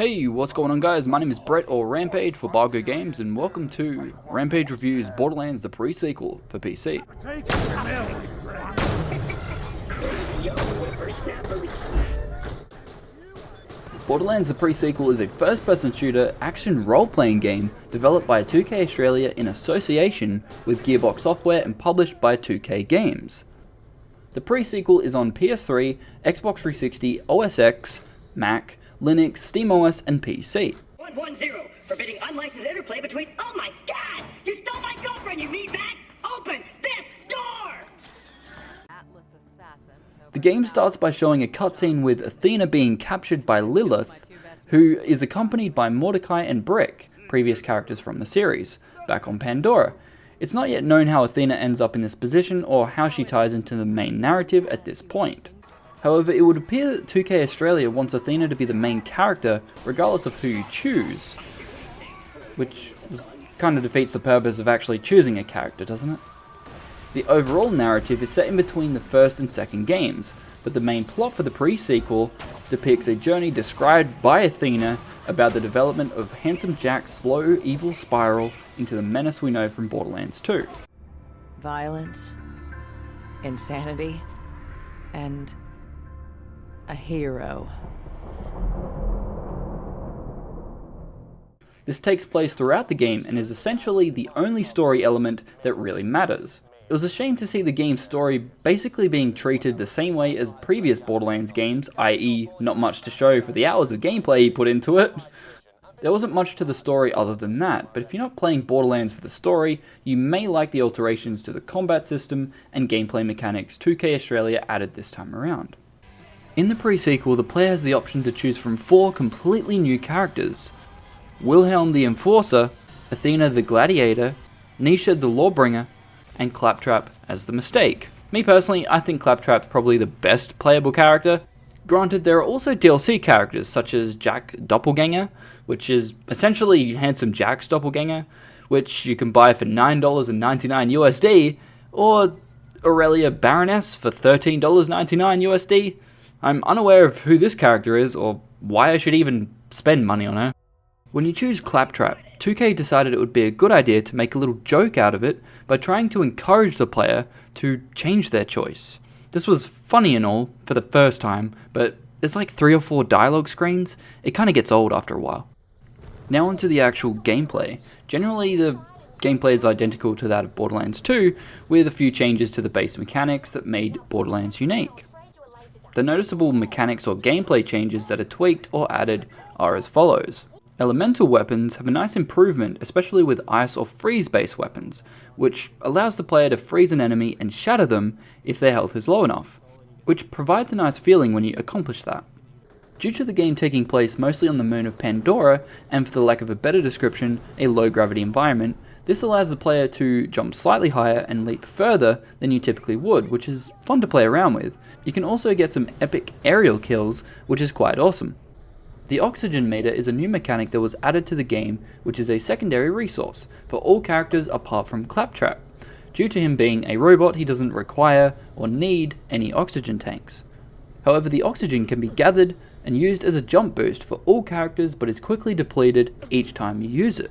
Hey, what's going on guys? My name is Brett or Rampage for Bagogames and welcome to Rampage Reviews Borderlands the pre-sequel for PC. Borderlands the pre-sequel is a first-person shooter action role-playing game developed by 2K Australia in association with Gearbox software and published by 2K Games. The pre-sequel is on PS3, Xbox 360, OS X, Mac, Linux, SteamOS, and PC. 110, forbidding unlicensed interplay between... Oh my god! You stole my girlfriend, you meatbag! Open this door! The game starts by showing a cutscene with Athena being captured by Lilith, who is accompanied by Mordecai and Brick, previous characters from the series, back on Pandora. It's not yet known how Athena ends up in this position or how she ties into the main narrative at this point. However, it would appear that 2K Australia wants Athena to be the main character regardless of who you choose, which kind of defeats the purpose of actually choosing a character, doesn't it? The overall narrative is set in between the first and second games, but the main plot for the pre-sequel depicts a journey described by Athena about the development of Handsome Jack's slow, evil spiral into the menace we know from Borderlands 2. Violence, insanity, and a hero. This takes place throughout the game and is essentially the only story element that really matters. It was a shame to see the game's story basically being treated the same way as previous Borderlands games, i.e. not much to show for the hours of gameplay he put into it. There wasn't much to the story other than that, but if you're not playing Borderlands for the story, you may like the alterations to the combat system and gameplay mechanics 2K Australia added this time around. In the pre-sequel, the player has the option to choose from 4 completely new characters: Wilhelm the Enforcer, Athena the Gladiator, Nisha the Lawbringer, and Claptrap as the Mistake. Me personally, I think Claptrap's probably the best playable character. Granted, there are also DLC characters such as Jack Doppelganger, which is essentially Handsome Jack's doppelganger, which you can buy for $9.99 USD, or Aurelia Baroness for $13.99 USD. I'm unaware of who this character is or why I should even spend money on her. When you choose Claptrap, 2K decided it would be a good idea to make a little joke out of it by trying to encourage the player to change their choice. This was funny and all for the first time, but there's like 3 or 4 dialogue screens. It kind of gets old after a while. Now onto the actual gameplay. Generally the gameplay is identical to that of Borderlands 2, with a few changes to the base mechanics that made Borderlands unique. The noticeable mechanics or gameplay changes that are tweaked or added are as follows. Elemental weapons have a nice improvement, especially with ice or freeze based weapons, which allows the player to freeze an enemy and shatter them if their health is low enough, which provides a nice feeling when you accomplish that. Due to the game taking place mostly on the moon of Pandora, and for the lack of a better description, a low gravity environment, this allows the player to jump slightly higher and leap further than you typically would, which is fun to play around with. You can also get some epic aerial kills, which is quite awesome. The oxygen meter is a new mechanic that was added to the game, which is a secondary resource for all characters apart from Claptrap. Due to him being a robot, he doesn't require or need any oxygen tanks. However, the oxygen can be gathered and used as a jump boost for all characters, but is quickly depleted each time you use it.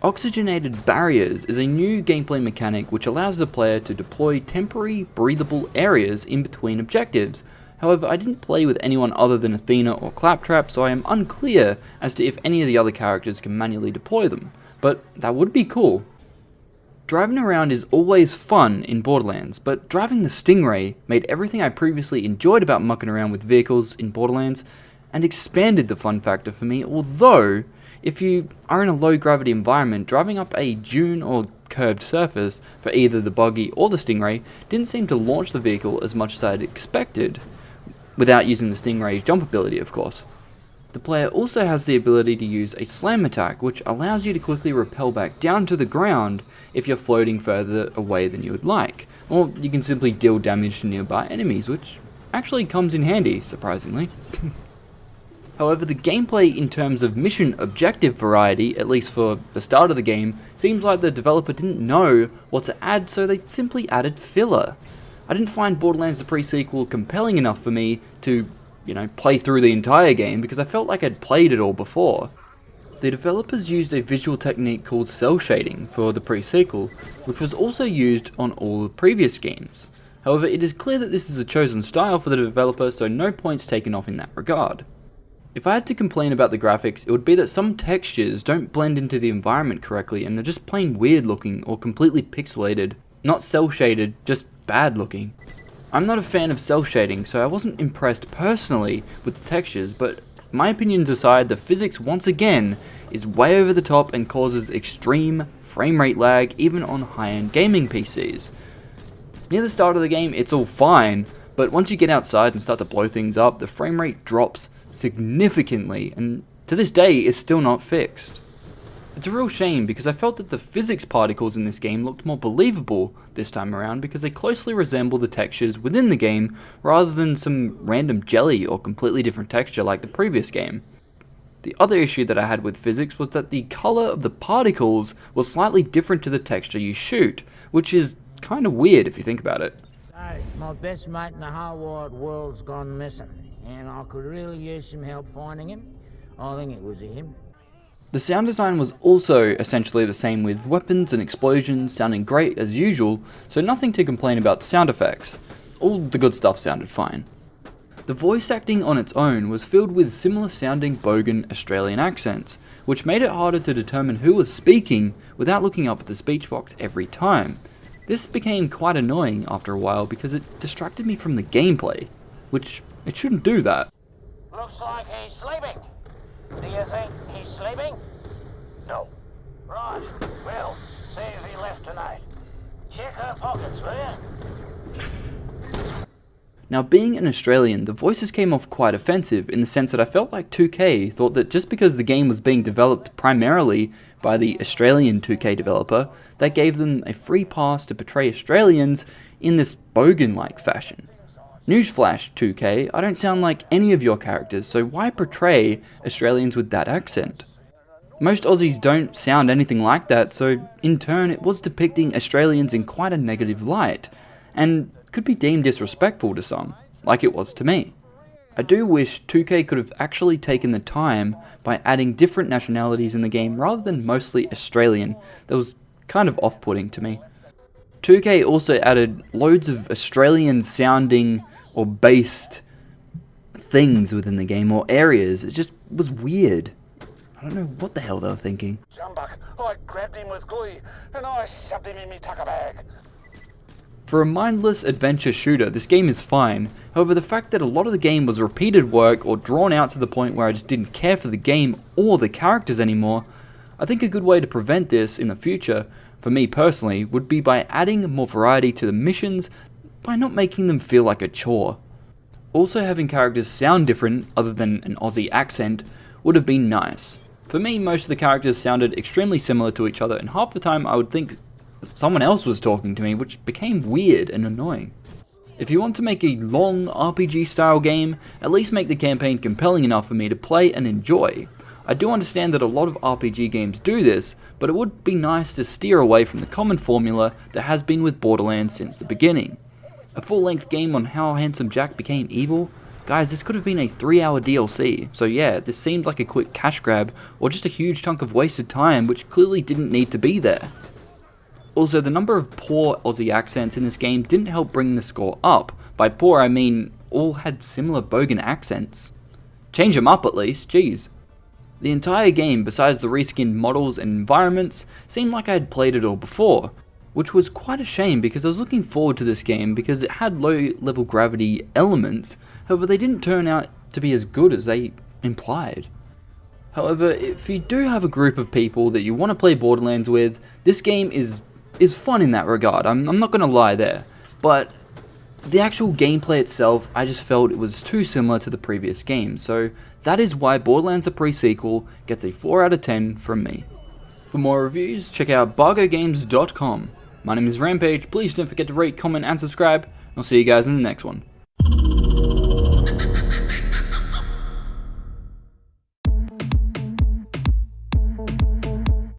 Oxygenated barriers is a new gameplay mechanic which allows the player to deploy temporary breathable areas in between objectives. However, I didn't play with anyone other than Athena or Claptrap, so I am unclear as to if any of the other characters can manually deploy them, but that would be cool. Driving around is always fun in Borderlands, but driving the Stingray made everything I previously enjoyed about mucking around with vehicles in Borderlands and expanded the fun factor for me, although if you are in a low gravity environment, driving up a dune or curved surface for either the buggy or the Stingray didn't seem to launch the vehicle as much as I had expected, without using the Stingray's jump ability of course. The player also has the ability to use a slam attack, which allows you to quickly rappel back down to the ground if you're floating further away than you would like, or you can simply deal damage to nearby enemies, which actually comes in handy, surprisingly. However, the gameplay in terms of mission objective variety, at least for the start of the game, seems like the developer didn't know what to add, so they simply added filler. I didn't find Borderlands the pre-sequel compelling enough for me to, play through the entire game because I felt like I'd played it all before. The developers used a visual technique called cell shading for the pre-sequel, which was also used on all the previous games. However, it is clear that this is a chosen style for the developer, so no points taken off in that regard. If I had to complain about the graphics, it would be that some textures don't blend into the environment correctly and are just plain weird looking or completely pixelated, not cell shaded, just bad looking. I'm not a fan of cell shading, so I wasn't impressed personally with the textures, but my opinions aside, the physics once again is way over the top and causes extreme frame rate lag even on high-end gaming PCs. Near the start of the game it's all fine, but once you get outside and start to blow things up, the frame rate drops significantly and to this day is still not fixed. It's a real shame because I felt that the physics particles in this game looked more believable this time around because they closely resemble the textures within the game rather than some random jelly or completely different texture like the previous game. The other issue that I had with physics was that the color of the particles was slightly different to the texture you shoot, which is kind of weird if you think about it. Hey, my best mate in the whole wide world's gone missing, and I could really use some help finding him. I think it was him. The sound design was also essentially the same, with weapons and explosions sounding great as usual, so nothing to complain about sound effects. All the good stuff sounded fine. The voice acting on its own was filled with similar sounding bogan Australian accents, which made it harder to determine who was speaking without looking up at the speech box every time. This became quite annoying after a while because it distracted me from the gameplay, which it shouldn't do that. Looks like he's sleeping. Do you think he's sleeping? No. Right. Well, see if he left tonight. Check her pockets, will you? Now, being an Australian, the voices came off quite offensive in the sense that I felt like 2K thought that just because the game was being developed primarily by the Australian 2K developer, that gave them a free pass to portray Australians in this bogan-like fashion. Newsflash, 2K, I don't sound like any of your characters, so why portray Australians with that accent? Most Aussies don't sound anything like that, so in turn it was depicting Australians in quite a negative light, and could be deemed disrespectful to some, like it was to me. I do wish 2K could have actually taken the time by adding different nationalities in the game rather than mostly Australian. That was kind of off-putting to me. 2K also added loads of Australian sounding or based things within the game or areas. It just was weird. I don't know what the hell they were thinking. Jumbuck, I grabbed him with glee and I shoved him in me tucker bag. For a mindless adventure shooter, this game is fine. However, the fact that a lot of the game was repeated work or drawn out to the point where I just didn't care for the game or the characters anymore, I think a good way to prevent this in the future, for me personally, would be by adding more variety to the missions by not making them feel like a chore. Also, having characters sound different other than an Aussie accent would have been nice. For me, most of the characters sounded extremely similar to each other, and half the time I would think someone else was talking to me, which became weird and annoying. If you want to make a long RPG style game, at least make the campaign compelling enough for me to play and enjoy. I do understand that a lot of RPG games do this, but it would be nice to steer away from the common formula that has been with Borderlands since the beginning. A full-length game on how Handsome Jack became evil? Guys, this could have been a 3-hour DLC, so yeah, this seemed like a quick cash grab, or just a huge chunk of wasted time which clearly didn't need to be there. Also, the number of poor Aussie accents in this game didn't help bring the score up. By poor, I mean all had similar bogan accents. Change them up at least, jeez. The entire game, besides the reskinned models and environments, seemed like I had played it all before, which was quite a shame because I was looking forward to this game because it had low level gravity elements, however they didn't turn out to be as good as they implied. However, if you do have a group of people that you want to play Borderlands with, this game is fun in that regard, I'm not going to lie there, but the actual gameplay itself, I just felt it was too similar to the previous game, so that is why Borderlands the Pre-Sequel gets a 4 out of 10 from me. For more reviews, check out Bagogames.com. My name is Rampage, please don't forget to rate, comment and subscribe, and I'll see you guys in the next one.